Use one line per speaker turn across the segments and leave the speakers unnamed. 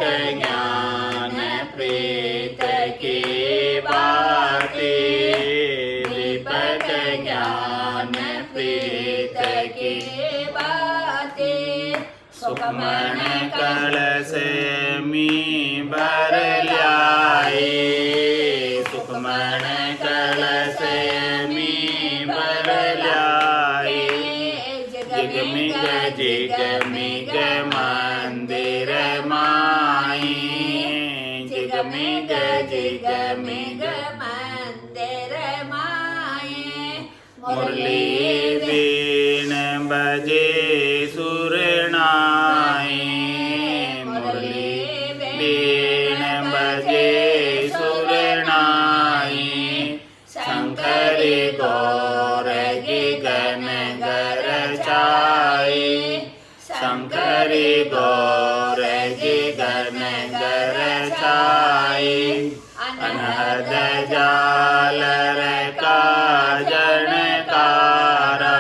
ज्ञान प्रीत की बाती, दीपक ज्ञान प्रीत की बाती। सुखमन कलश मी भर ल्याई, सुखमन कलश मी भर ल्याई। जिगमिग जिगमिग मंदिर माई, जिगमिग जिगमिग मंदिर माई। मुरली बीन बजे सुरनाई, मुरली बीन बजे सुरनाई। शंकरी गौरगी गन गर चाई, शंकरी गौरगी गन गर चाई। अनहद जालर का जनकारा,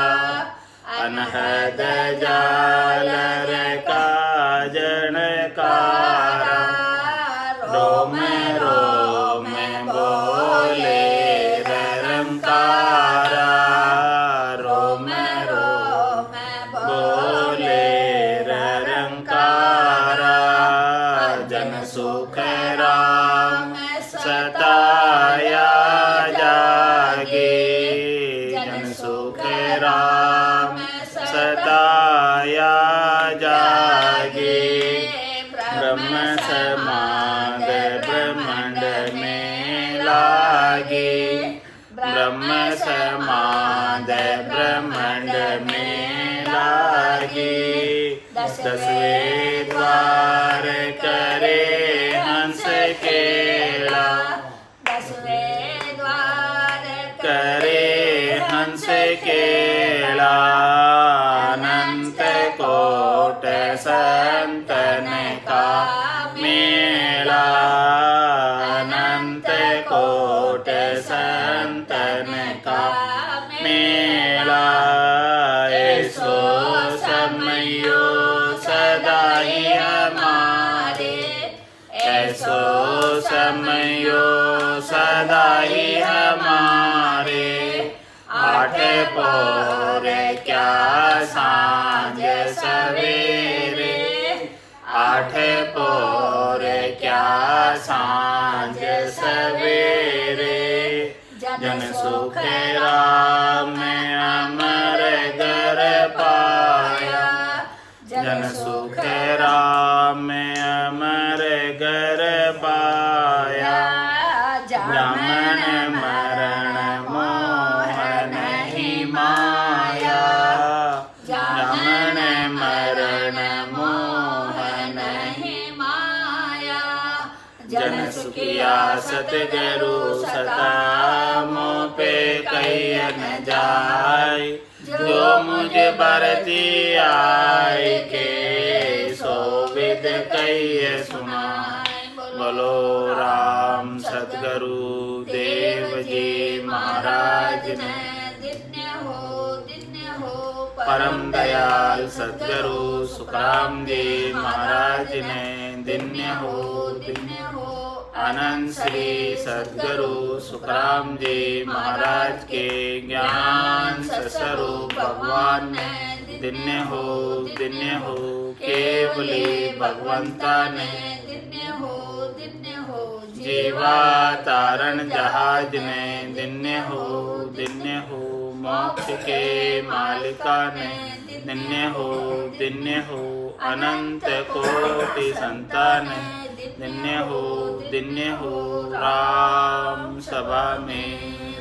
अनहद जालर का जनकारा। रोम रोम बोले ररंकारा, रोम रोम बोले ररंकारा। जन सुख राम सताया जागे, जन सुख राम सताया जागे। ब्रह्म समाद ब्रह्मांड में लागे, ब्रह्म समाद ब्रह्मांड में लागे। दसवें द्वार करे हंस केला, दसवें द्वार करे हंस केला। अनंत कोट संतन का मेला, अनंत कोट संतन का मेला। ऐसो समयो सदा ही हमारे, ऐसो समयो सदा ही हमारे। आठ पौर क्या सांझ सवेरे, आठ पौर क्या सांझ सवेरे। जन सुख राम अमर घर पाया, जन सुख राम अमर घर पाया। ब्राह्मण मरण मोह नहीं माया, ब्राह्मण मरण मोह नहीं माया। जन सुखिया सतगुरु सता मोह पे कहिय न जाय। जो मुझे बरती आय के सो विद कहिय सुनाय। बोलो राम सतगुरु देव जी महाराज ने दिन्य हो परम दयाल सतगुरु सुखराम जी महाराज ने दिन्य हो अनंत श्री सतगुरु सुखराम जी महाराज के ज्ञान स्वरूप भगवान ने दिन्य हो केवली भगवंता ने दिन्य हो जीवा तारण जहाज ने दिन्य हो मोक्ष के मालिका ने दिन्य हो अनंत कोटि संतान दिन्य हो राम सभा में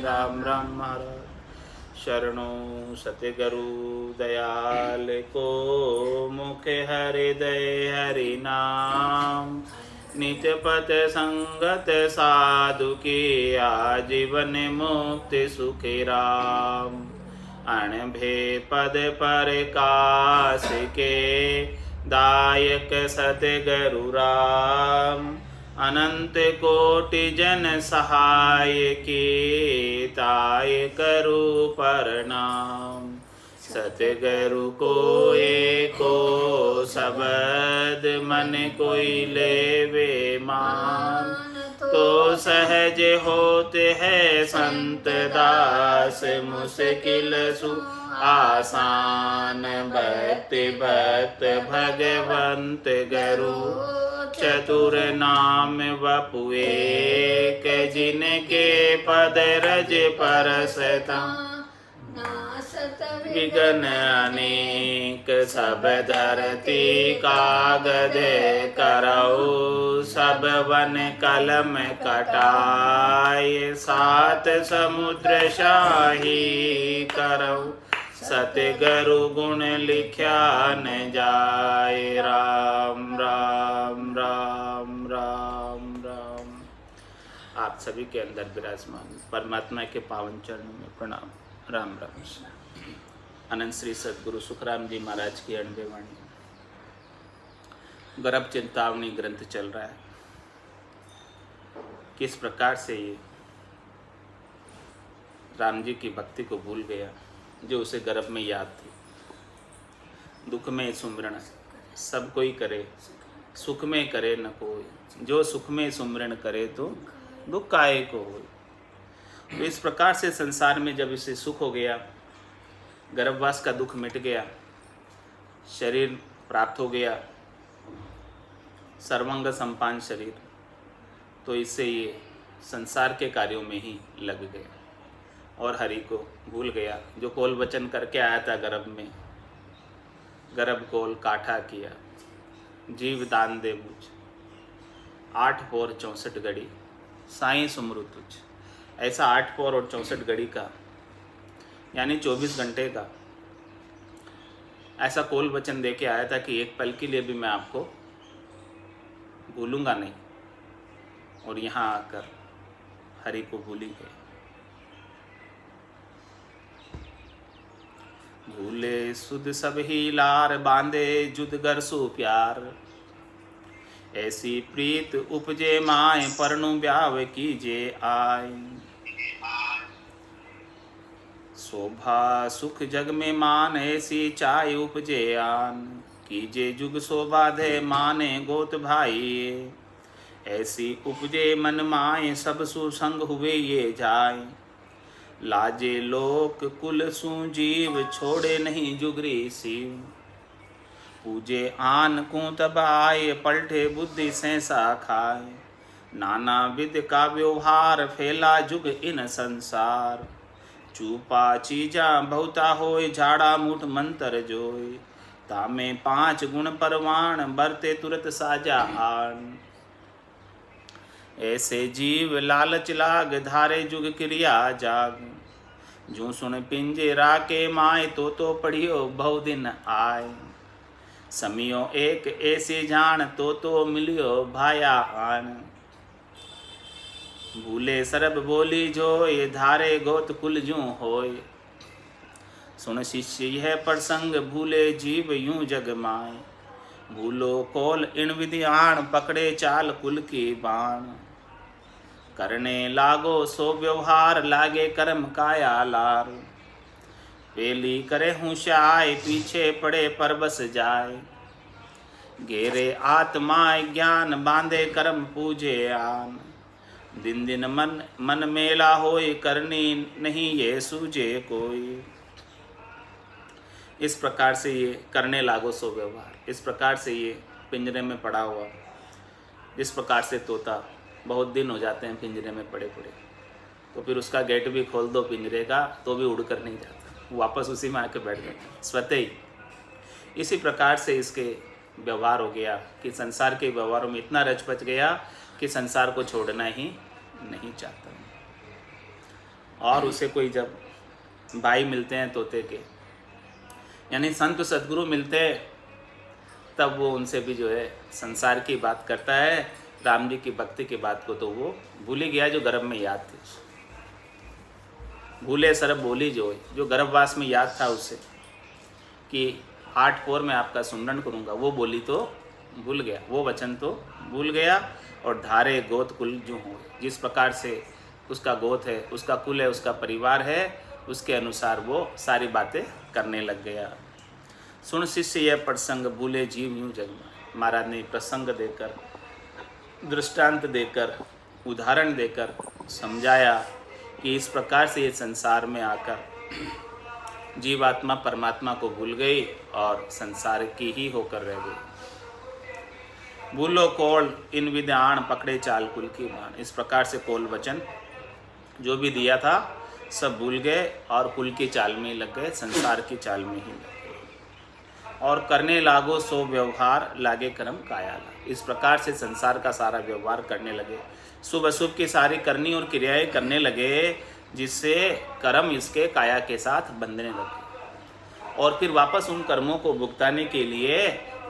राम राम महाराज शरणों सतगुरु दयाल को मुख हृदय हरि नाम नित पथ संगत साधु की आजीवन मुक्ति सुखी राम अणभे पद पर काश के दायक सतगुरु राम अनंत कोटि जन सहाय की ताय करू प्रणाम सतगुरु को एको शब्द मन कोई लेवे मान, तो सहज होते है संत दास मुश्किल सु आसान। भक्ति भक्त भगवंत गुरु चतुर नाम वपुए के, जिनके पद रज परसता विघ्न अनेक। सब धरती कागज करऊ, सब वन कलम कटाए, सात समुद्र शाही करऊ, सतगुरु गुण लिख्या न जाए। राम राम राम राम राम। आप सभी के अंदर विराजमान परमात्मा के पावन चरणों में प्रणाम। राम राम। अनंत श्री सद्गुरु सुखराम जी महाराज की 98 वाणी। गर्भ चिंतावनी ग्रंथ चल रहा है। किस प्रकार से ये राम जी की भक्ति को भूल गया, जो उसे गर्भ में याद थी। दुख में सुमरण सब कोई करे, सुख में करे न कोई, जो सुख में सुमरण करे तो दुख काहे को होय। तो इस प्रकार से संसार में जब इसे सुख हो गया, गर्भवास का दुख मिट गया, शरीर प्राप्त हो गया, सर्वांग संपन्न शरीर, तो इससे ये संसार के कार्यों में ही लग गया और हरि को भूल गया। जो कोल वचन करके आया था गर्भ में, गर्भ कोल काठा किया, जीव दान दे मुझ, 8 पौर 64 घड़ी साईं सुमरु तुझ। ऐसा 8 पौर और 64 घड़ी का, यानी 24 घंटे का ऐसा कोल वचन दे के आया था कि एक पल के लिए भी मैं आपको भूलूंगा नहीं। और यहाँ आकर हरि को भूली गए। भूले सुध सब ही लार, बांधे जुद गर सु प्यार, ऐसी प्रीत उपजे माए, परनु ब्याव कीजे आय। शोभा सुख जग में मान, ऐसी चाय उपजे आन, कीजे जुग शोभा दे माने गोत भाई। ऐसी उपजे मन माए, सब सुसंग हुए ये जाए, लाजे लोक कुल सु जीव, छोड़े नहीं जुगरी शिव। पूजे आन को तब आए, पलटे बुद्धि सहसा खाए, नाना विध का व्यवहार, फैला जुग इन संसार। चूपा चीजा बहुता होय, झाड़ा मुठ मंत्र जोय, तामे 5 गुण परवान, बरते तुरत साजा आन। ऐसे जीव लालच लाग, धारे जुग क्रिया जाग, जो सुन पिंजरा के माए, तो पढ़ियो बहु दिन आए। समियो एक ऐसे जान, तो मिलियो भाया आन। भूले सरब बोली जो, ये धारे गोत कुल जू होय, सुन शिष्य यह प्रसंग, भूले जीव यूं जग माए। भूलो कोल इन विधि आण, पकड़े चाल कुल की बाण। करने लागो सो व्यवहार, लागे कर्म काया लार। पेली करे होशियार, पीछे पड़े पर बस जाए। घेरे आत्मा ज्ञान, बांधे कर्म पूजे आन। दिन दिन मन मेला होए, करनी नहीं ये सूझे कोई। इस प्रकार से ये करने लागो सो व्यवहार। इस प्रकार से ये पिंजरे में पड़ा हुआ, जिस प्रकार से तोता बहुत दिन हो जाते हैं पिंजरे में पड़े पड़े, तो फिर उसका गेट भी खोल दो पिंजरे का तो भी उड़कर नहीं जाता, वापस उसी में आके बैठ जाता स्वतः ही। इसी प्रकार से इसके व्यवहार हो गया कि संसार के व्यवहारों में इतना रच पच गया कि संसार को छोड़ना ही नहीं चाहता। और उसे कोई जब भाई मिलते हैं तोते के, यानी संत सद्गुरु मिलते हैं, तब वो उनसे भी जो है संसार की बात करता है, राम जी की भक्ति की बात को तो वो भूल ही गया जो गर्भ में याद थी। भूले सरब बोली जो गर्भवास में याद था उसे कि 8 पौर में आपका सुमरण करूँगा, वो बोली तो भूल गया, वो वचन तो भूल गया। और धारे गोत कुल जो हो, जिस प्रकार से उसका गोत है, उसका कुल है, उसका परिवार है, उसके अनुसार वो सारी बातें करने लग गया। सुन शिष्य यह प्रसंग, भूले जीव यूं जग में। महाराज ने प्रसंग देकर, दृष्टांत देकर, उदाहरण देकर समझाया कि इस प्रकार से ये संसार में आकर जीवात्मा परमात्मा को भूल गई और संसार की ही होकर रह गई। भूलो कोल इन विद्याण, पकड़े चाल कुल की मान। इस प्रकार से कोल वचन जो भी दिया था सब भूल गए और कुल की चाल में ही लग गए, संसार की चाल में ही लग गए। और करने लागो सो व्यवहार, लागे कर्म कायाला। इस प्रकार से संसार का सारा व्यवहार करने लगे, शुभ अशुभ की सारी करनी और क्रियाएं करने लगे, जिससे कर्म इसके काया के साथ बंधने लगे। और फिर वापस उन कर्मों को भुगताने के लिए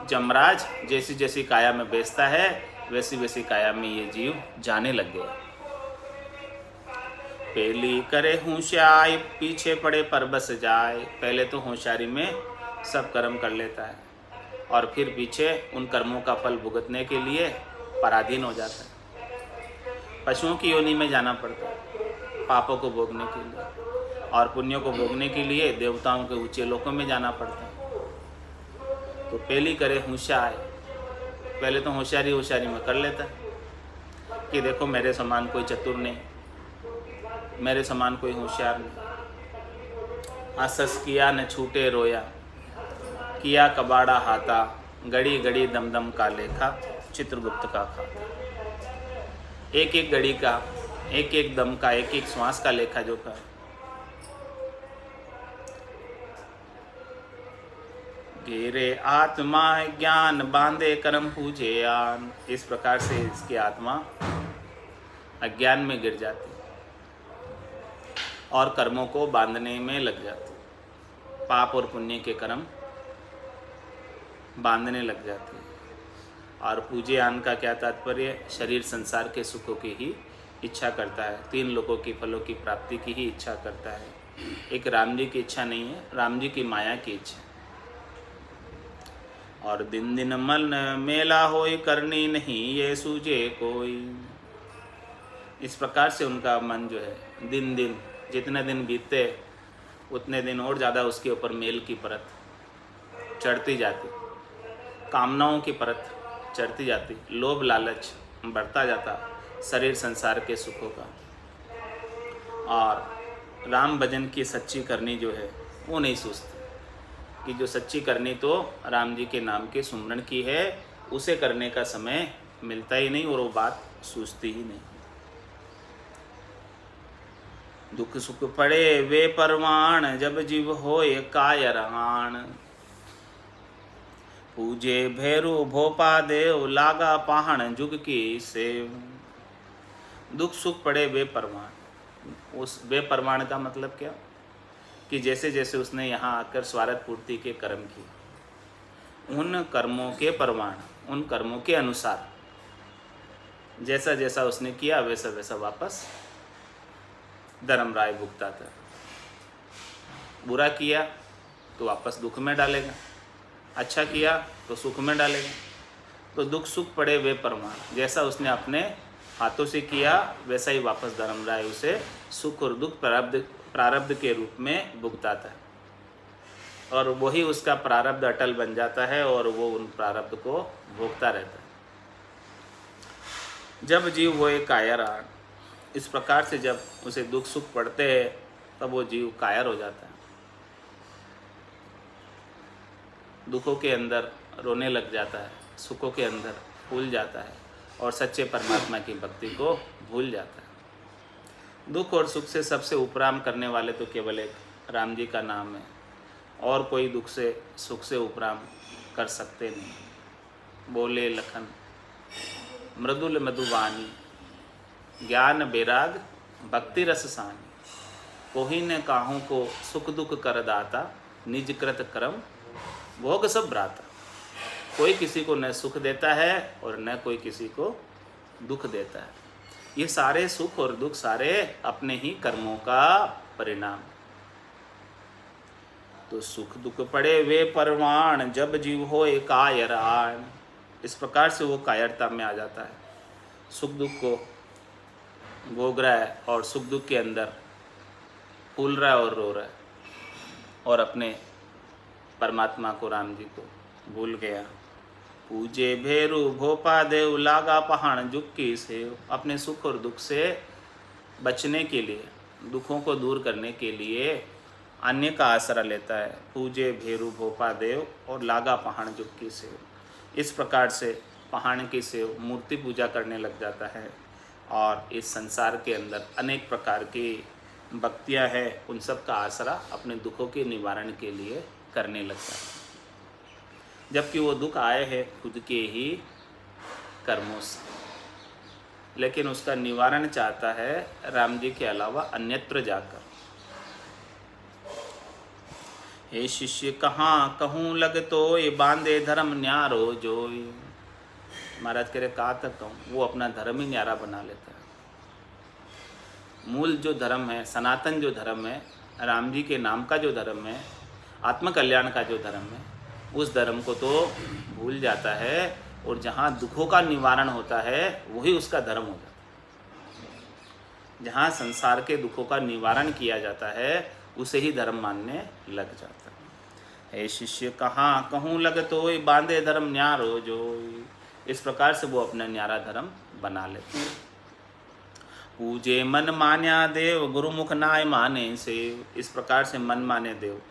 जमराज जैसी जैसी काया में बेचता है, वैसी वैसी काया में ये जीव जाने लग गए। पहली करे होशियारी, पीछे पड़े पर बस जाए। पहले तो होशियारी में सब कर्म कर लेता है और फिर पीछे उन कर्मों का फल भुगतने के लिए पराधीन हो जाता है। पशुओं की योनि में जाना पड़ता है पापों को भोगने के लिए, और पुण्यों को भोगने के लिए देवताओं के ऊंचे लोकों में जाना पड़ता है। तो पहली करे होशियार, पहले तो होशियारी में कर लेता है कि देखो मेरे समान कोई चतुर नहीं, मेरे समान कोई होशियार नहीं। आसस किया न छूटे रोया, किया कबाड़ा हाथा, गड़ी गड़ी दम दम का लेखा, चित्रगुप्त का खाता। एक एक घड़ी का, एक एक दम का, एक एक श्वास का लेखा जोखा। घेरे आत्मा ज्ञान, बांधे कर्म पूजे आन। इस प्रकार से इसकी आत्मा अज्ञान में गिर जाती और कर्मों को बांधने में लग जाती। पाप और पुण्य के कर्म बांधने लग जाते हैं। और पूजे आन का क्या तात्पर्य? शरीर संसार के सुखों की ही इच्छा करता है, तीन लोगों की फलों की प्राप्ति की ही इच्छा करता है। एक राम जी की इच्छा नहीं है, राम जी की माया की इच्छा। और दिन दिन मन मेला होई, करनी नहीं ये सूझे कोई। इस प्रकार से उनका मन जो है दिन दिन, जितने दिन बीतते उतने दिन और ज़्यादा उसके ऊपर मेल की परत चढ़ती जाती, कामनाओं की परत चढ़ती जाती, लोभ लालच बढ़ता जाता शरीर संसार के सुखों का। और राम भजन की सच्ची करनी जो है वो नहीं सूझती कि जो सच्ची करनी तो राम जी के नाम के सुमरण की है, उसे करने का समय मिलता ही नहीं और वो बात सूझती ही नहीं। दुख सुख पड़े वे परवान, जब जीव होए कायरहान। पूजे भैरू भोपा देव, लागा पहाड़ जुग की सेव। दुख सुख पड़े बेपरवान। उस बेपरवान का मतलब क्या? कि जैसे जैसे उसने यहाँ आकर स्वार्थ पूर्ति के कर्म किए, उन कर्मों के परवान, उन कर्मों के अनुसार जैसा जैसा उसने किया वैसा वैसा वापस धर्मराय भुगताता। बुरा किया तो वापस दुख में डालेगा, अच्छा किया तो सुख में डालेगा। तो दुख सुख पड़े वे परवान, जैसा उसने अपने हाथों से किया वैसा ही वापस धर्मराय उसे सुख और दुख प्रारब्ध के रूप में भुगताता है। और वही उसका प्रारब्ध अटल बन जाता है और वो उन प्रारब्ध को भोगता रहता है। जब जीव वो एक कायरहान, इस प्रकार से जब उसे दुख सुख पड़ते हैं तब वो जीव कायर हो जाता है, दुखों के अंदर रोने लग जाता है, सुखों के अंदर फूल जाता है और सच्चे परमात्मा की भक्ति को भूल जाता है। दुख और सुख से सबसे उपराम करने वाले तो केवल एक राम जी का नाम है, और कोई दुख से सुख से उपराम कर सकते नहीं। बोले लखन मृदुल मधुवानी, ज्ञान बैराग भक्ति रस सानी। कोही ने काहू को सुख दुख कर दाता, निज कृत कर्म भोग सब भ्राता। कोई किसी को न सुख देता है और न कोई किसी को दुख देता है। ये सारे सुख और दुख सारे अपने ही कर्मों का परिणाम। तो सुख दुख पड़े वे परवान, जब जीव होए कायरहान। इस प्रकार से वो कायरता में आ जाता है, सुख दुख को भोग रहा है और सुख दुख के अंदर फूल रहा है और रो रहा है और अपने परमात्मा को, राम जी को भूल गया। पूजे भेरु भोपा देव, लागा पहाड़ जुक्की से। अपने सुख और दुख से बचने के लिए, दुखों को दूर करने के लिए अन्य का आसरा लेता है। पूजे भेरु भोपा देव और लागा पहाड़ जुक्की से। इस प्रकार से पहाड़ की सेव, मूर्ति पूजा करने लग जाता है और इस संसार के अंदर अनेक प्रकार की भक्तियाँ हैं, उन सब का आसरा अपने दुखों के निवारण के लिए करने लग जाता है। जबकि वो दुख आए हैं खुद के ही कर्मों से, लेकिन उसका निवारण चाहता है राम जी के अलावा अन्यत्र जाकर। हे शिष्य कहाँ कहूँ लग तो, ये बांधे धर्म न्यारो जोई। महाराज कह रहे कहाँ तक कहूँ, वो अपना धर्म ही न्यारा बना लेता है। मूल जो धर्म है, सनातन जो धर्म है, राम जी के नाम का जो धर्म है, आत्म कल्याण का जो धर्म है, उस धर्म को तो भूल जाता है और जहाँ दुखों का निवारण होता है वही उसका धर्म हो जाता है। जहाँ संसार के दुखों का निवारण किया जाता है उसे ही धर्म मानने लग जाता है। हे शिष्य कहाँ कहूँ लग तो, ये बांधे धर्म न्यारो जो। इस प्रकार से वो अपना न्यारा धर्म बना लेते हैं। पूजे मन मान्या देव, गुरुमुख नाय माने से। इस प्रकार से मन माने देव,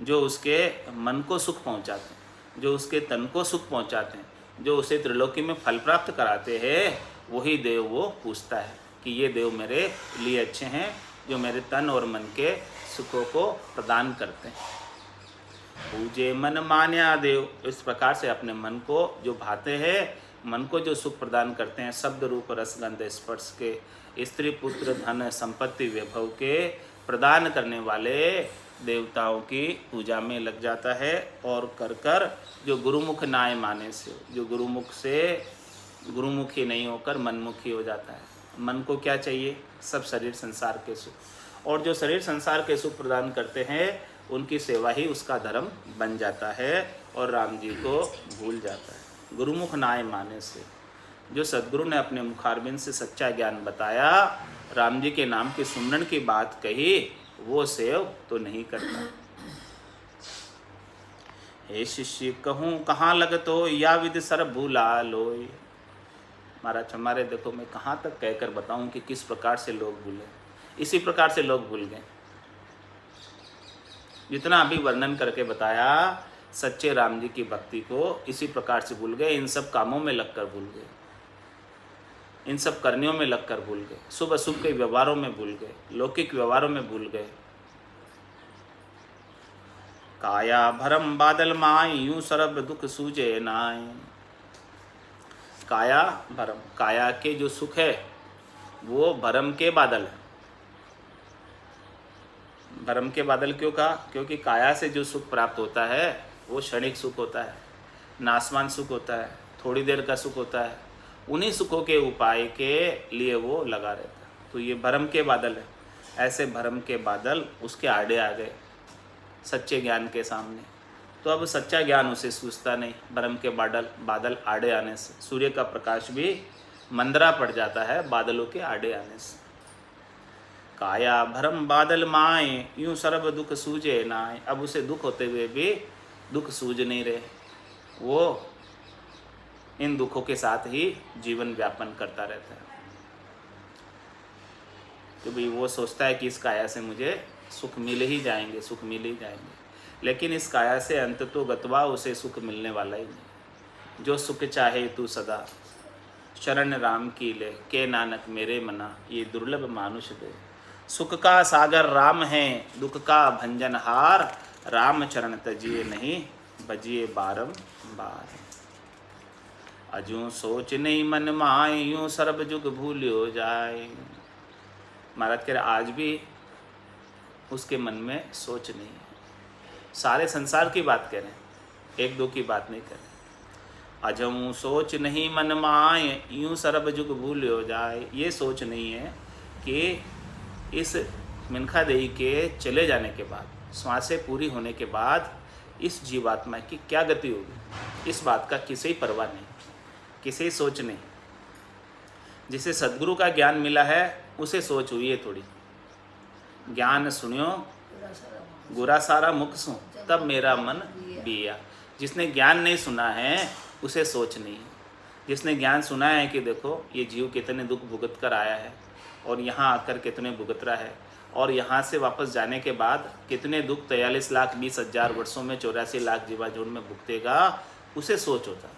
जो उसके मन को सुख पहुंचाते हैं, जो उसके तन को सुख पहुंचाते हैं, जो उसे त्रिलोकी में फल प्राप्त कराते हैं, वही देव वो पूछता है कि ये देव मेरे लिए अच्छे हैं, जो मेरे तन और मन के सुखों को प्रदान करते हैं। पूजे मन मान्या देव। इस प्रकार से अपने मन को जो भाते हैं, मन को जो सुख प्रदान करते हैं, शब्द रूप रसगंध स्पर्श के, स्त्री पुत्र धन संपत्ति वैभव के प्रदान करने वाले देवताओं की पूजा में लग जाता है। और कर कर जो गुरुमुख नाय माने से, जो गुरुमुखी नहीं होकर मनमुखी हो जाता है। मन को क्या चाहिए? सब शरीर संसार के सुख, और जो शरीर संसार के सुख प्रदान करते हैं उनकी सेवा ही उसका धर्म बन जाता है और राम जी को भूल जाता है। गुरुमुख नाय माने से, जो सद्गुरु ने अपने मुखारबिंद से सच्चा ज्ञान बताया, राम जी के नाम के सुमरन की बात कही, वो सेव तो नहीं करता। हे शिष्य कहूँ कहाँ लगतो, या विधि सर भूला लोय। महाराज हमारे देखो, मैं कहाँ तक कहकर बताऊं कि किस प्रकार से लोग भूले। इसी प्रकार से लोग भूल गए। जितना अभी वर्णन करके बताया सच्चे राम जी की भक्ति को, इसी प्रकार से भूल गए। इन सब कामों में लगकर भूल गए, इन सब करनियों में लगकर भूल गए, शुभ अशुभ के व्यवहारों में भूल गए, लौकिक व्यवहारों में भूल गए। काया भरम बादल माय, यूं सरब दुख सूझे नाय। काया भरम, काया के जो सुख है वो भरम के बादल है। भरम के बादल क्यों कहा? क्योंकि काया से जो सुख प्राप्त होता है वो क्षणिक सुख होता है, नासवान सुख होता है, थोड़ी देर का सुख होता है। उन्हीं सुखों के उपाय के लिए वो लगा रहता है। तो ये भरम के बादल है। ऐसे भरम के बादल उसके आड़े आ गए सच्चे ज्ञान के सामने। तो अब सच्चा ज्ञान उसे सूझता नहीं। भरम के बादल आड़े आने से सूर्य का प्रकाश भी मंदरा पड़ जाता है बादलों के आड़े आने से। काया भरम बादल माए, यूं सर्व दुख सूझे नाय। अब उसे दुख होते हुए भी दुख सूझ नहीं रहे। वो इन दुखों के साथ ही जीवन व्यापन करता रहता है। तो भाई वो सोचता है कि इस काया से मुझे सुख मिल ही जाएंगे, सुख मिल ही जाएंगे, लेकिन इस काया से अंत तो गतवा उसे सुख मिलने वाला ही नहीं। जो सुख चाहे तू सदा, शरण राम की ले, के नानक मेरे मना, ये दुर्लभ मानुष दे। सुख का सागर राम है, दुख का भंजनहार, राम चरण तजिए नहीं, बजिए बारंबार। अजू सोच नहीं मन माए, यूं सर्ब जुग भूलियो जाए। महाराज कह रहे आज भी उसके मन में सोच नहीं है। सारे संसार की बात कह रहे हैं, एक दो की बात नहीं कर रहे। अजू सोच नहीं मन माए, यूं सर्ब जुग भूलियो जाए। ये सोच नहीं है कि इस मिनखा देही के चले जाने के बाद, श्वासें पूरी होने के बाद इस जीवात्मा की क्या गति होगी, इस बात का किसी ही परवाह नहीं, किसी सोच नहीं। जिसे सद्गुरु का ज्ञान मिला है उसे सोच हुई है थोड़ी, ज्ञान सुनियो गुरा सारा मुख सुन, तब मेरा मन बिया। जिसने ज्ञान नहीं सुना है उसे सोच नहीं है। जिसने ज्ञान सुना है कि देखो ये जीव कितने दुख भुगत कर आया है और यहाँ आकर कितने भुगत रहा है, और यहाँ से वापस जाने के बाद कितने दुख 43,20,000 वर्षों में 84 लाख जीवाजून में भुगतेगा, उसे सोच होता।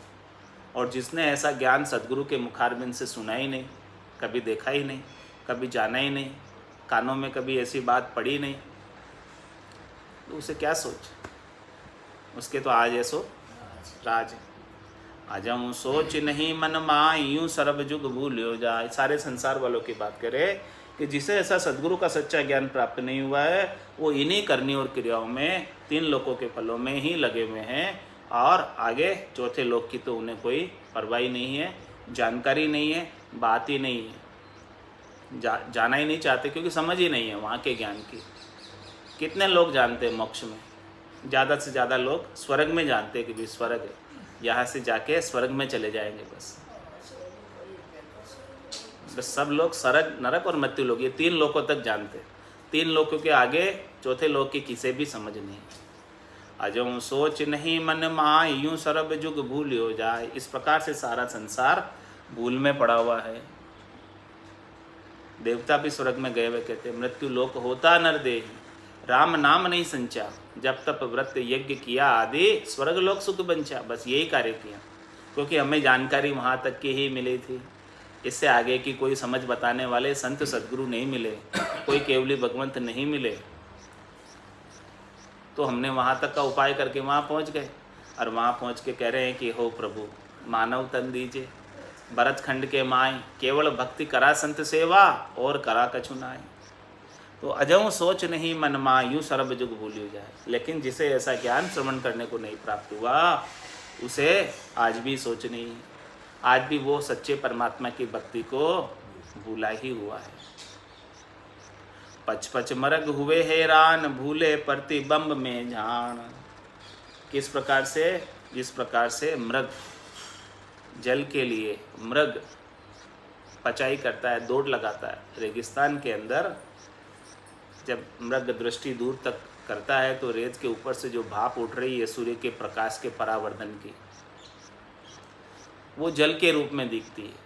और जिसने ऐसा ज्ञान सदगुरु के मुखारबिंद से सुना ही नहीं, कभी देखा ही नहीं, कभी जाना ही नहीं, कानों में कभी ऐसी बात पड़ी नहीं, तो उसे क्या सोच। उसके तो आज ऐसो राज आजम सोच नहीं मन माँ यूँ सर्व जुग भूल्यो जाए। सारे संसार वालों की बात करें कि जिसे ऐसा सदगुरु का सच्चा ज्ञान प्राप्त नहीं हुआ है वो इन्हीं करनी और क्रियाओं में 3 लोकों के फलों में ही लगे हुए हैं, और आगे चौथे लोक की तो उन्हें कोई परवाह ही नहीं है, जानकारी नहीं है, बात ही नहीं है, जाना ही नहीं चाहते क्योंकि समझ ही नहीं है वहाँ के ज्ञान की। कितने लोग जानते हैं मोक्ष में? ज़्यादा से ज़्यादा लोग स्वर्ग में जानते हैं कि भी स्वर्ग है, यहाँ से जाके स्वर्ग में चले जाएंगे बस सब लोग स्वर्ग नरक और मृत्यु लोग, ये 3 लोकों तक जानते हैं। 3 लोकों के आगे चौथे लोक की किसे भी समझ नहीं। अजो सोच नहीं मन माँ यूँ सर्व जुग भूल हो जाए। इस प्रकार से सारा संसार भूल में पड़ा हुआ है। देवता भी स्वर्ग में गए हुए कहते मृत्यु लोक होता नर देह, राम नाम नहीं संचा, जब तप व्रत यज्ञ किया आदि स्वर्ग लोक सुख बंचा। बस यही कार्य किया, क्योंकि हमें जानकारी वहाँ तक की ही मिली थी। इससे आगे की कोई समझ बताने वाले संत सदगुरु नहीं मिले, कोई केवली भगवंत नहीं मिले, तो हमने वहाँ तक का उपाय करके वहाँ पहुँच गए। और वहाँ पहुँच के कह रहे हैं कि हो प्रभु मानव तन दीजिए, भरत खंड के माए, केवल भक्ति करा संत सेवा और करा कछु नाय। तो अजऊ सोच नहीं मन मा यूँ सर्व जुग भूलियो जाए। लेकिन जिसे ऐसा ज्ञान श्रवण करने को नहीं प्राप्त हुआ उसे आज भी सोच नहीं, आज भी वो सच्चे परमात्मा की भक्ति को भूला ही हुआ है। पच पच मरग हुए हैरान, भूले प्रतिबंब में जान। किस प्रकार से? जिस प्रकार से मृग जल के लिए मृग पचाई करता है, दौड़ लगाता है। रेगिस्तान के अंदर जब मृग दृष्टि दूर तक करता है तो रेत के ऊपर से जो भाप उठ रही है सूर्य के प्रकाश के परावर्तन की, वो जल के रूप में दिखती है,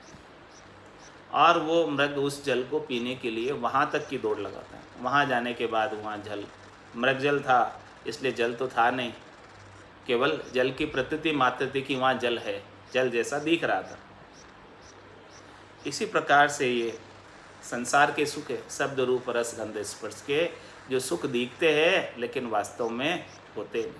और वो मृग उस जल को पीने के लिए वहाँ तक की दौड़ लगाता है। वहाँ जाने के बाद वहाँ जल मृग जल था, इसलिए जल तो था नहीं, केवल जल की प्रतीति मात्र थी कि वहाँ जल है, जल जैसा दिख रहा था। इसी प्रकार से ये संसार के सुख है, शब्द रूप रस गंध स्पर्श के जो सुख दिखते हैं लेकिन वास्तव में होते नहीं,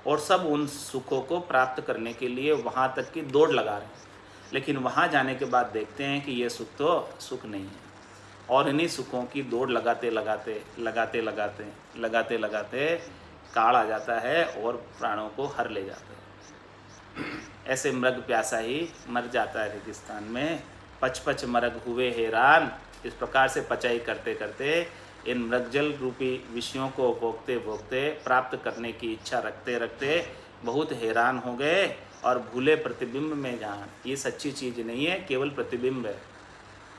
और सब उन सुखों को प्राप्त करने के लिए वहाँ तक की दौड़ लगा रहे हैं, लेकिन वहाँ जाने के बाद देखते हैं कि ये सुख तो सुख नहीं है, और इन्हीं सुखों की दौड़ लगाते लगाते लगाते लगाते लगाते लगाते काल आ जाता है और प्राणों को हर ले जाता है। ऐसे मृग प्यासा ही मर जाता है रेगिस्तान में। पच पच मरग हुए हैरान। इस प्रकार से पचाई करते करते इन मृगजल रूपी विषयों को भोगते भोगते प्राप्त करने की इच्छा रखते रखते बहुत हैरान हो गए और भूले प्रतिबिंब में जान। ये सच्ची चीज़ नहीं है, केवल प्रतिबिंब है,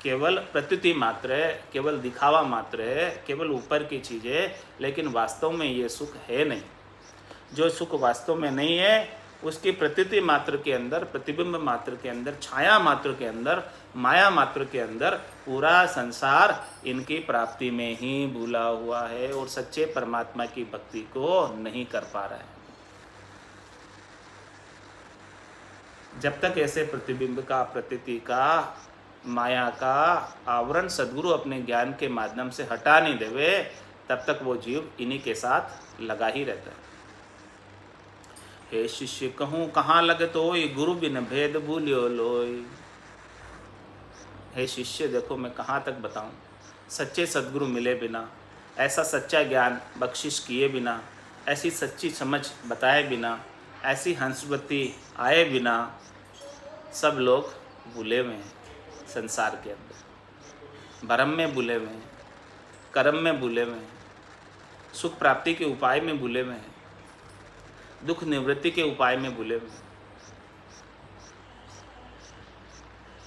केवल प्रतीति मात्र है, केवल दिखावा मात्र है, केवल ऊपर की चीज़ है, लेकिन वास्तव में ये सुख है नहीं। जो सुख वास्तव में नहीं है उसकी प्रतीति मात्र के अंदर, प्रतिबिंब मात्र के अंदर, छाया मात्र के अंदर, माया मात्र के अंदर पूरा संसार इनकी प्राप्ति में ही भूला हुआ है और सच्चे परमात्मा की भक्ति को नहीं कर पा रहा है। जब तक ऐसे प्रतिबिंब का, प्रतीति का, माया का आवरण सद्गुरु अपने ज्ञान के माध्यम से हटा नहीं देवे, तब तक वो जीव इन्हीं के साथ लगा ही रहता है। हे शिष्य कहूँ कहाँ लगतोय, गुरु बिन भेद भूलियो लोय। हे शिष्य देखो मैं कहाँ तक बताऊँ, सच्चे सद्गुरु मिले बिना, ऐसा सच्चा ज्ञान बख्शिश किए बिना, ऐसी सच्ची समझ बताए बिना, ऐसी हंसवती आए बिना सब लोग भूले हुए हैं। संसार के अंदर भरम में भूले हुए हैं, कर्म में भूले हुए हैं, सुख प्राप्ति के उपाय में भूले हुए हैं, दुख निवृत्ति के उपाय में भूले हुए हैं।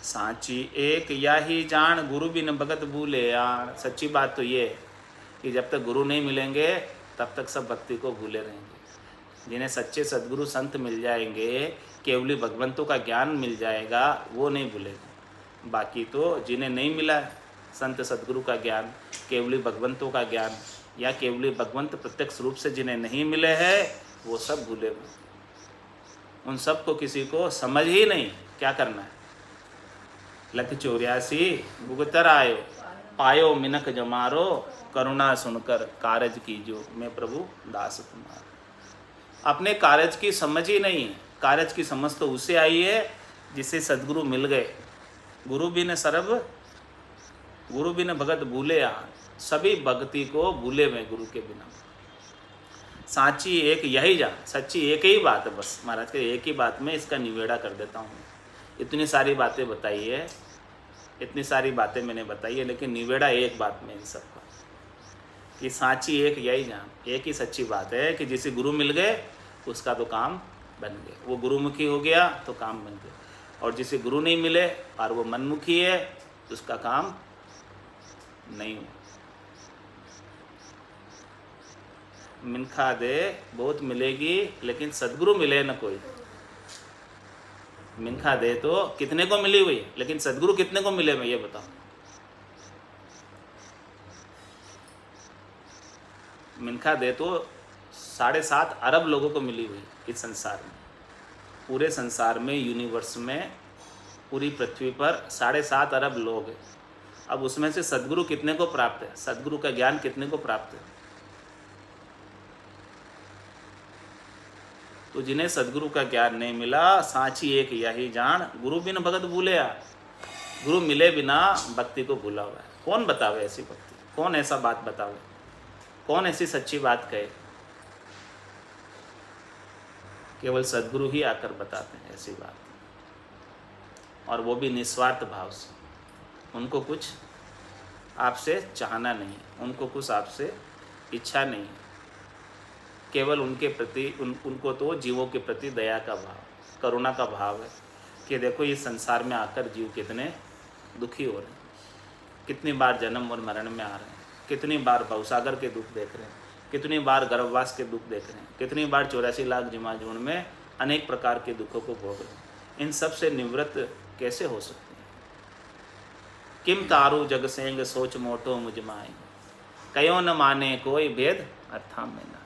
सांची एक या ही जान, गुरु बिन भगत भूले यार। सच्ची बात तो ये है कि जब तक गुरु नहीं मिलेंगे तब तक सब भक्ति को भूले रहेंगे। जिन्हें सच्चे सद्गुरु संत मिल जाएंगे, केवली भगवंतों का ज्ञान मिल जाएगा, वो नहीं भूलेंगे। बाकी तो जिन्हें नहीं मिला है संत सद्गुरु का ज्ञान, केवली भगवंतों का ज्ञान, या केवली भगवंत प्रत्यक्ष रूप से जिन्हें नहीं मिले हैं, वो सब भूले हुए। उन सब को किसी को समझ ही नहीं क्या करना है। लख 84 भुगतर आयो, पायो मिनक जमारो, करुणा सुनकर कारज कीजो, मैं प्रभु दास तुम्हारा। अपने कारज की समझ ही नहीं है। कारज की समझ तो उसे आई है जिसे सद्गुरु मिल गए। गुरु बिन सरब, गुरु बिन भगत भूले आ, सभी भक्ति को भूले हुए गुरु के बिना। साची एक यही जान, सच्ची एक ही बात है बस। महाराज के एक ही बात में इसका निवेड़ा कर देता हूँ। इतनी सारी बातें बताई है, इतनी सारी बातें मैंने बताई है, लेकिन निवेड़ा एक बात में इन सबका, कि साची एक यही जान, एक ही सच्ची बात है कि जिसे गुरु मिल गए उसका तो काम बन गया। वो गुरुमुखी हो गया तो काम बन गया, और जिसे गुरु नहीं मिले और वो मनमुखी है उसका काम नहीं हुआ। मिनखा दे बहुत मिलेगी, लेकिन सद्गुरु मिले न कोई। मिनखा दे तो कितने को मिली हुई, लेकिन सद्गुरु कितने को मिले मैं ये बताओ। मिनखा दे तो 7.5 अरब लोगों को मिली हुई इस संसार में। पूरे संसार में, यूनिवर्स में, पूरी पृथ्वी पर 7.5 अरब लोग हैं। अब उसमें से सद्गुरु कितने को प्राप्त है, सद्गुरु का ज्ञान कितने को प्राप्त है? तो जिन्हें सद्गुरु का ज्ञान नहीं मिला, साची एक यही जान, गुरु बिन भगत भूले आ। गुरु मिले बिना भक्ति को भूला हुआ है। कौन बतावे ऐसी भक्ति? कौन ऐसा बात बतावे? कौन ऐसी सच्ची बात कहे? केवल सद्गुरु ही आकर बताते हैं ऐसी बात, और वो भी निस्वार्थ भाव से। उनको कुछ आपसे चाहना नहीं, उनको कुछ आपसे इच्छा नहीं, केवल उनके प्रति उनको तो जीवों के प्रति दया का भाव, करुणा का भाव है कि देखो इस संसार में आकर जीव कितने दुखी हो रहे हैं, कितनी बार जन्म और मरण में आ रहे हैं, कितनी बार भवसागर के दुख देख रहे हैं, कितनी बार गर्भवास के दुख देख रहे हैं, कितनी बार 84 लाख जिमाजून में अनेक प्रकार के दुखों को भोग रहे हैं। इन सब से निवृत्त कैसे हो सकते हैं? किम तारू जग सेंग सोच मोटो मुझमाए, कयो न माने कोई भेद अर्थाम में ना।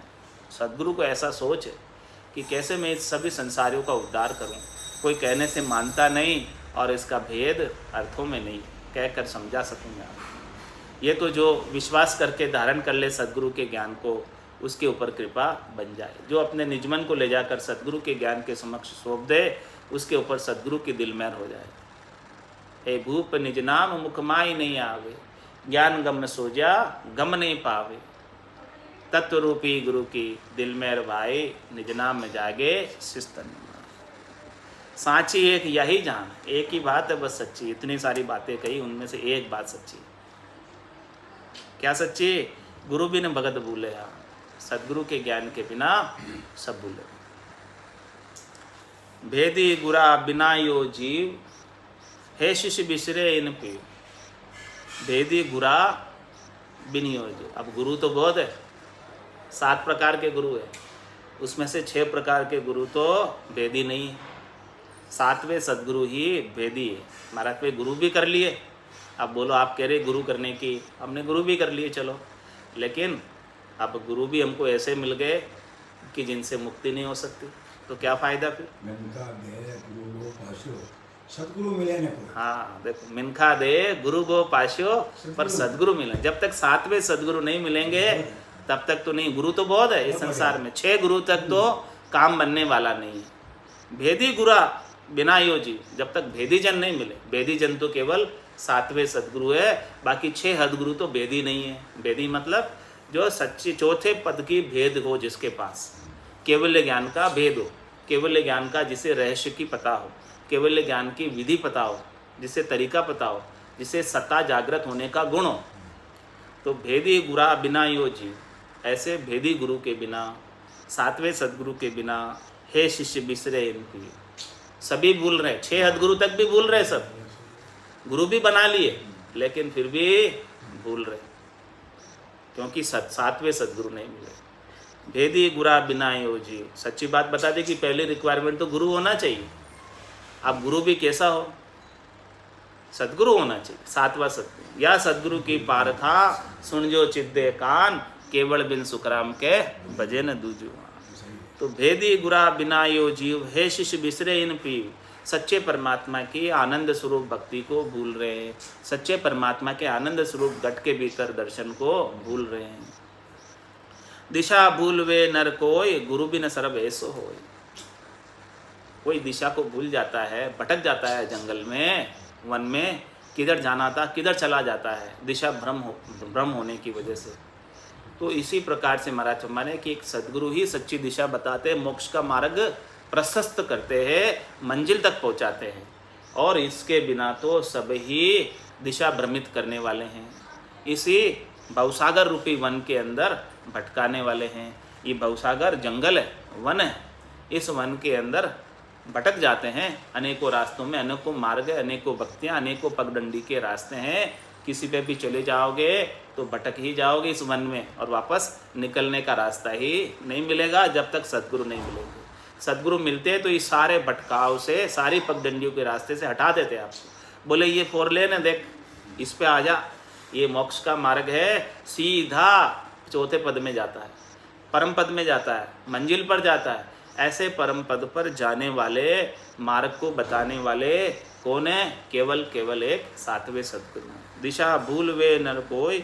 सद्गुरु को ऐसा सोच है कि कैसे मैं इस सभी संसारियों का उद्धार करूं। कोई कहने से मानता नहीं और इसका भेद अर्थों में नहीं कहकर समझा सकूंगा। ये तो जो विश्वास करके धारण कर ले सद्गुरु के ज्ञान को, उसके ऊपर कृपा बन जाए। जो अपने निजमन को ले जाकर सद्गुरु के ज्ञान के समक्ष सौंप दे, उसके ऊपर सद्गुरु की दिलमैर हो जाए। हे भूप निज नाम मुखमाई नहीं आवे, ज्ञान गम सो जा गम नहीं पावे। तत्व रूपी गुरु की दिल में भाई, निज नाम में जागे शिस्तन। साची एक यही जान, एक ही बात है बस सच्ची। इतनी सारी बातें कही, उनमें से एक बात सच्ची। क्या सच्ची? गुरु बिन भगत भूले आ, सद्गुरु के ज्ञान के बिना सब भूले। भेदी गुरा बिना यो जीव, हे शिष्य बिसरे इन पीव। भेदी गुरा बिन यो जीव। अब गुरु तो बहुत है, 7 प्रकार के गुरु है, उसमें से 6 प्रकार के गुरु तो भेदी नहीं है। 7वें सद्गुरु ही भेदी है। महाराज पे गुरु भी कर लिए। अब बोलो, आप कह रहे गुरु करने की, हमने गुरु भी कर लिए, चलो, लेकिन अब गुरु भी हमको ऐसे मिल गए कि जिनसे मुक्ति नहीं हो सकती, तो क्या फ़ायदा फिर?
सदगुरु मिले ना कोई।
हाँ देखो, मिनखा दे गुरु गो पाश्यो, पर सदगुरु मिले। जब तक 7वें सदगुरु नहीं मिलेंगे तब तक तो नहीं। गुरु तो बहुत है इस संसार में, 6 गुरु तक तो काम बनने वाला नहीं है। भेदी गुरा बिना योजी, जब तक भेदी जन नहीं मिले, भेदी जन तो केवल 7वें सदगुरु है, बाकी 6 हदगुरु तो भेदी नहीं है। भेदी मतलब जो सच्ची 4थे पद की भेद हो, जिसके पास केवल्य ज्ञान का भेद हो, केवल्य ज्ञान का जिसे रहस्य की पता हो, केवल्य ज्ञान की विधि पता हो, जिसे तरीका पता हो, जिसे सत्ता जागृत होने का गुण हो, तो भेदी गुरा बिना योजी, ऐसे भेदी गुरु के बिना, 7वें सदगुरु के बिना, हे शिष्य बिसरे इनकी। सभी भूल रहे, 6 हदगुरु तक भी भूल रहे, सब गुरु भी बना लिए, लेकिन फिर भी भूल रहे। क्योंकि सातवें सदगुरु नहीं मिले। भेदी गुरा बिना यो जीव, सच्ची बात बता दे कि पहली रिक्वायरमेंट तो गुरु होना चाहिए। अब गुरु भी कैसा हो, सदगुरु होना चाहिए, सातवां सदगुरु। या सदगुरु की पारखा सुन जो चिद्दे कान, केवल बिन सुखराम के बजे न दूजू। तो भेदी गुरा बिना यो जीव, हे शिष्य बिसरे इन पीव। सच्चे परमात्मा की आनंद स्वरूप भक्ति को भूल रहे हैं, सच्चे परमात्मा के आनंद स्वरूप घट के भीतर दर्शन को भूल रहे हैं। दिशा भूल वे नर कोय, गुरु बिन सर्व ऐसो होय। कोई दिशा को भूल जाता है, भटक जाता है जंगल में, वन में, किधर जाना था किधर चला जाता है, दिशा भ्रम होने की वजह से। तो इसी प्रकार से महाराज हमारे कि एक सदगुरु ही सच्ची दिशा बताते हैं, मोक्ष का मार्ग प्रशस्त करते हैं, मंजिल तक पहुंचाते हैं। और इसके बिना तो सब ही दिशा भ्रमित करने वाले हैं, इसी भवसागर रूपी वन के अंदर भटकाने वाले हैं। ये भवसागर जंगल है, वन है, इस वन के अंदर भटक जाते हैं। अनेकों रास्तों में अनेकों मार्ग है, अनेकों भक्तियाँ, अनेकों पगडंडी के रास्ते हैं। किसी पे भी चले जाओगे तो भटक ही जाओगे इस वन में, और वापस निकलने का रास्ता ही नहीं मिलेगा जब तक सदगुरु नहीं मिलेंगे। सदगुरु मिलते हैं तो इस सारे भटकाव से, सारी पगडंडियों के रास्ते से हटा देते हैं आपको। बोले ये 4 लेन है, देख इस पे आ जा, ये मोक्ष का मार्ग है, सीधा 4थे पद में जाता है, परम पद में जाता है, मंजिल पर जाता है। ऐसे परम पद पर जाने वाले, मार्ग को बताने वाले कौन है? केवल एक सातवें सदगुरु। दिशा भूल वे नर कोय,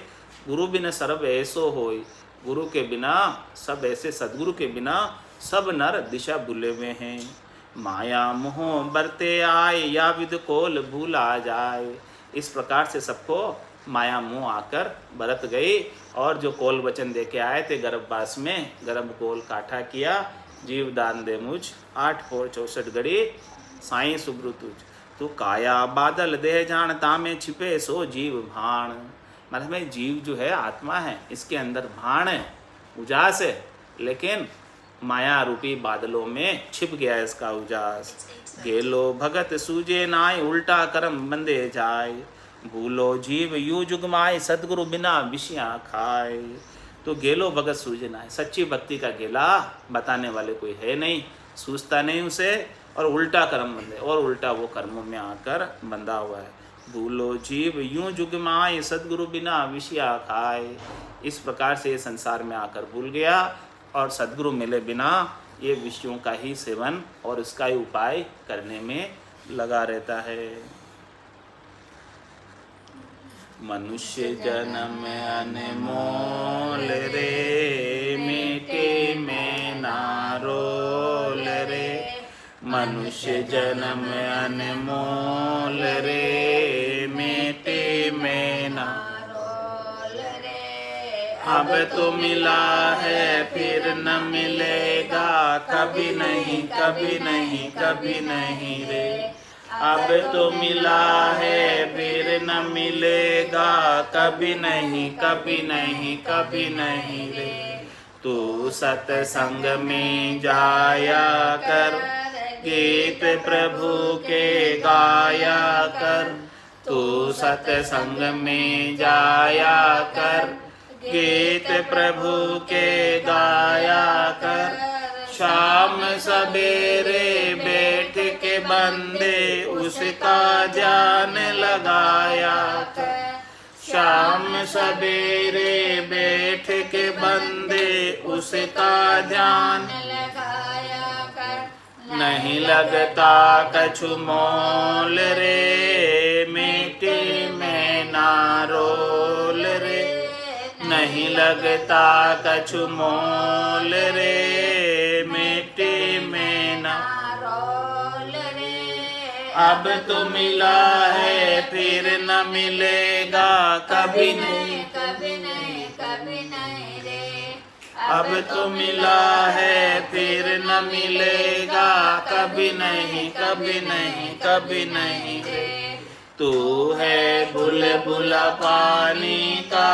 गुरु बिन सर्व ऐसो होय। गुरु के बिना सब, ऐसे सदगुरु के बिना सब नर दिशा भूले हुए हैं। माया मोह बरते आए, या विद कोल भूला जाए। इस प्रकार से सबको माया मोह आकर बरत गई, और जो कोल वचन दे के आए थे गर्भवास में, गर्भ कोल काठा किया, जीव दान दे मुझ 8 4 64 घड़ी साईं सुब्रु तुझ। तू काया बादल देह जानता में छिपे सो जीव भाण। मतलब में जीव जो है आत्मा है, इसके अंदर भाण है, उजास है, लेकिन माया रूपी बादलों में छिप गया है इसका उजास। गेलो भगत सूझे नाय, उल्टा कर्म बंदे जाय। भूलो जीव यू जुगमाय, सदगुरु बिना विषया खाए। तो गेलो भगत सूझे नाय, सच्ची भक्ति का गेला बताने वाले कोई है नहीं, सूझता नहीं उसे, और उल्टा कर्म बंदे, और उल्टा वो कर्मों में आकर बंधा हुआ है। भूलो जीव यूं जुगमाय, सदगुरु बिना विषया खाए। इस प्रकार से ये संसार में आकर भूल गया, और सदगुरु मिले बिना ये विषयों का ही सेवन और इसका ही उपाय करने में लगा रहता है। मनुष्य जन्म अनमोल रे, मीठे में ना रोल रे। मनुष्य जन्म अनमोल रे, मीठे में ना रोल रे। अब तो मिला है फिर न मिलेगा, कभी नहीं कभी नहीं कभी नहीं रे। अब तो मिला है फिर न मिलेगा, कभी नहीं कभी नहीं कभी नहीं रे। तू सत्संग में जाया कर, गीत प्रभु के गाया कर। तू सत्संग में जाया कर, गीत प्रभु के गाया कर। शाम सवेरे बैठ के बंदे उसका ध्यान लगाया कर। शाम सवेरे बैठ के बंदे उसका ध्यान लगाया कर। नहीं लगता कछु मोल रे, मिट्टी में ना रोल रे। नहीं लगता कछु मोल रे, मिट्टी में ना रोल रे। अब तो मिला है फिर न मिलेगा, कभी नहीं कभी नहीं कभी नहीं रे। अब तो मिला है फिर न मिलेगा, कभी नहीं कभी नहीं कभी नहीं रे। तू है बुलबुला पानी का,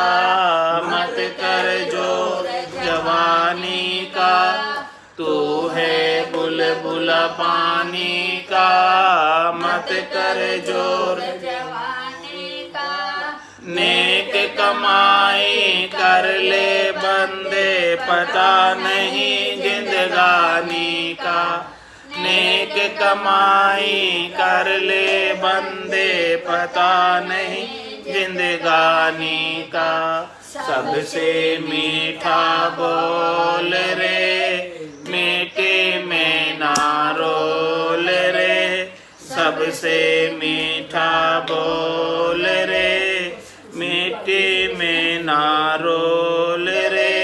मत कर जोर जवानी का। तू है बुलबुला पानी का, मत कर जोर जवानी का। नेक कमाई कर ले बंदे, पता नहीं जिंदगानी का। नेक कमाई कर ले बंदे, पता नहीं जिंदगानी का। सबसे मीठा बोल रे, मीठे में ना रोल रे। सबसे मीठा बोल रे, मीठे में ना रोल रे।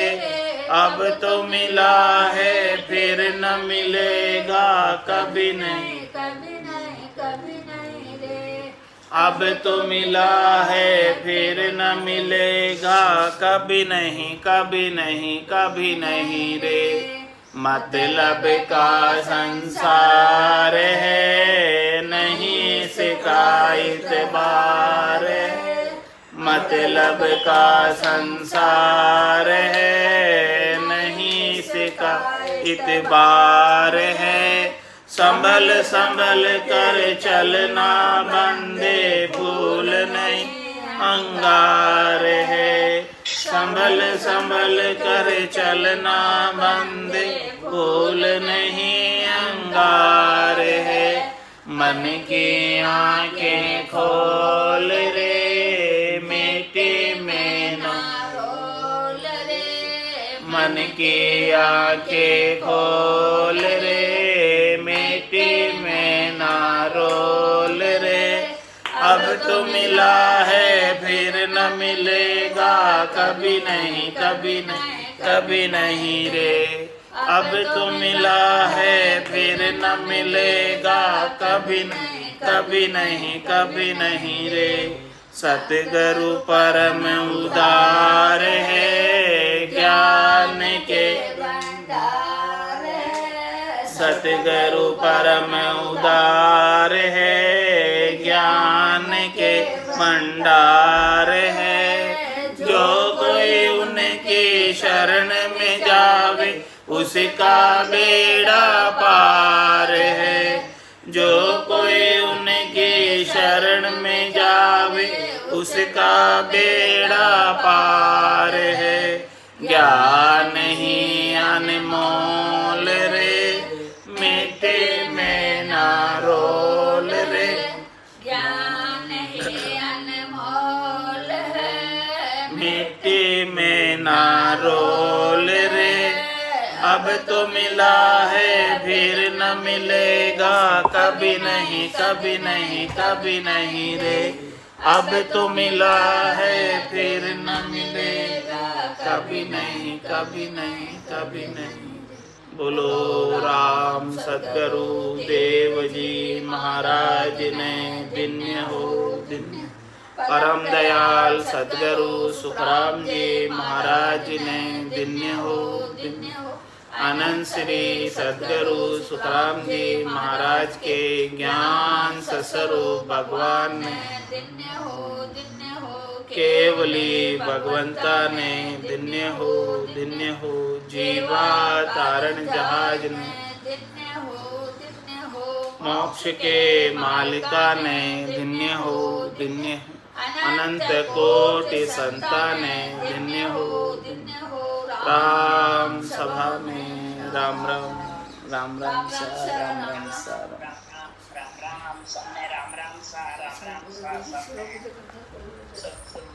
अब तो मिला है फिर न मिलेगा कभी नहीं,
कभी नहीं, कभी नहीं रे।
अब तो मिला है फिर न मिलेगा कभी नहीं, कभी नहीं, कभी नहीं रे। मतलब का संसार है, नहीं शिकायत बार है। मतलब का संसार है, नहीं शिकायत बार है। संभल संभल कर चलना बंदे, फूल नहीं अंगार है। संभल संभल कर चलना बंदे, फूल नहीं अंगार है। मन की आंखें खोल रे, मिट्टी में ना
रोल रे।
मन की आंखें खोल रे, मिट्टी में ना रोल रे। अब तो मिला है फिर न मिलेगा कभी नहीं, कभी नहीं, कभी नहीं रे। अब तो मिला है फिर न मिलेगा कभी नहीं, कभी नहीं, कभी नहीं रे। सतगुरु परम उदार है, ज्ञान के
भंडार है।
सतगुरु परम उदार है, ज्ञान के भंडार है। जो कोई उनकी शरण में जावे, उसका बेड़ा पार है। जो कोई उनकी शरण में जावे, उसका बेड़ा पार है। ज्ञान ही अनमोल रे, मिट्टी में ना रोल रे।
ज्ञान ही अनमोल है,
मिट्टी में ना रोल रे। अब तो मिला है फिर न मिलेगा कभी नहीं, कभी नहीं, कभी नहीं रे। अब तो मिला है फिर न मिलेगा कभी नहीं, कभी नहीं, कभी नहीं। बोलो राम सतगुरु देव जी महाराज ने धन्य हो, धन्य। परम दयाल सतगुरु सुखराम जी महाराज ने धन्य हो, धन्य। अनंत श्री सतगुरु सुखराम जी महाराज के ज्ञान स्वरूप भगवान ने
धन्य हो, धन्य हो।
केवली भगवंता ने धन्य हो, धन्य हो। जीवा तारण जहाज ने
धन्य हो, धन्य हो।
मोक्ष के मालिका ने धन्य हो, धन्य हो। अनंत कोटि संतान ने धन्य हो,
धन्य हो।
राम सभा में राम राम, राम राम सा, राम राम सा, राम।
राम राम सा, राम राम सा, राम राम सा।